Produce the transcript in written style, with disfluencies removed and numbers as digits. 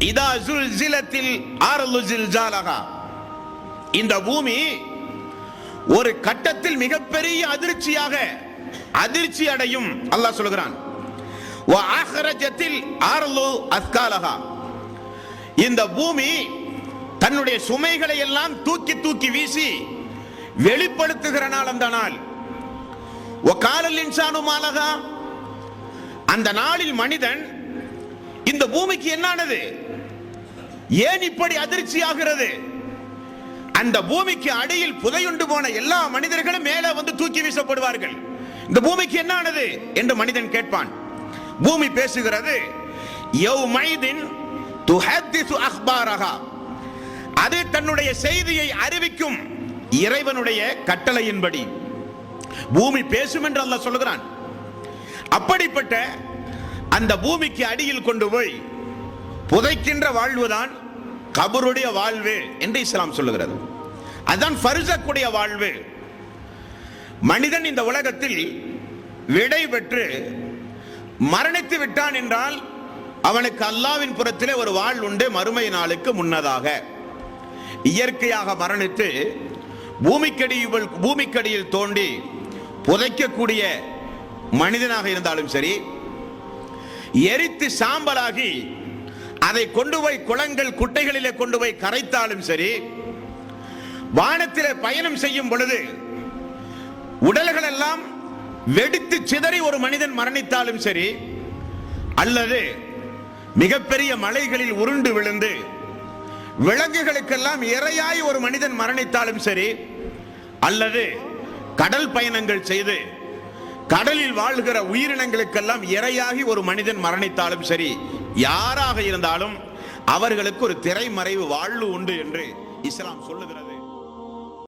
இதா ஜுல்சிலத்தில் அர்து ஜில்ஜாலஹா, இந்த பூமி ஒரு கட்டத்தில் மிகப்பெரிய அதிர்ச்சி அடையும். அல்லாஹ் சொல்கிறான் வ அஹ்ரஜத்தில் அர்து அஸ்காலஹா, இந்த பூமி தன்னுடைய சுமைகளை எல்லாம் தூக்கி தூக்கி வீசி வெளிப்படுத்துகிற நாள் அந்த நாள். வ காலல் இன்சானு மாலஹா, அந்த நாளில் மனிதன் இந்த பூமிக்கு என்னானது, ஏன் இப்படி அதிர்ச்சி ஆகிறது? அந்த பூமிக்கு அடியில் புதையுண்டு போன எல்லா மனிதர்களும் மேலே வந்து தூக்கி வீசப்படுவார்கள். இந்த பூமிக்கு என்னானது என்று மனிதன் கேட்பான். பூமி பேசுகிறது, யௌமைதின் துஹத்திசு அக்பாரஹா, அது தன்னுடைய செய்தியை அறிவிக்கும் இறைவனுடைய கட்டளையின்படி பூமி பேசும் என்று அல்லாஹ் சொல்கிறான். அப்படிப்பட்ட அந்த பூமிக்கு அடியில் கொண்டு போய் புதைக்கின்ற வாழ்வுதான் கபருடைய வாழ்வு என்று இஸ்லாம் சொல்லுகிறது. அதுதான் ஃபர்ஸக்குடைய வாழ்வு. மனிதன் இந்த உலகத்தில் விடை பெற்று மரணித்து விட்டான் என்றால் அவனுக்கு அல்லாஹ்வின் புறத்திலே ஒரு வாழ்வு உண்டு. மறுமை நாளுக்கு முன்னதாக இயற்கையாக மரணித்து பூமிக்கடியில் தோண்டி புதைக்கக்கூடிய மனிதனாக இருந்தாலும் சரி, எரித்து சாம்பலாகி அதை கொண்டு போய் குளங்கள் குட்டைகளிலே கொண்டு போய் கரைத்தாலும் சரி, வானத்திலே பயணம் செய்யும் பொழுது உடல்கள் எல்லாம் வெடித்து சிதறி ஒரு மனிதன் மரணித்தாலும் சரி, அல்லது மிகப்பெரிய மலைகளில் உருண்டு விழுந்து விலங்குகளுக்கெல்லாம் இரையாய் ஒரு மனிதன் மரணித்தாலும் சரி, அல்லது கடல் பயணங்கள் செய்து கடலில் வாழ்கிற உயிரினங்களுக்கெல்லாம் இரையாகி ஒரு மனிதன் மரணித்தாலும் சரி, யாராக இருந்தாலும் அவர்களுக்கு ஒரு திரைமறைவு வாழ்வு உண்டு என்று இஸ்லாம் சொல்லுகிறது.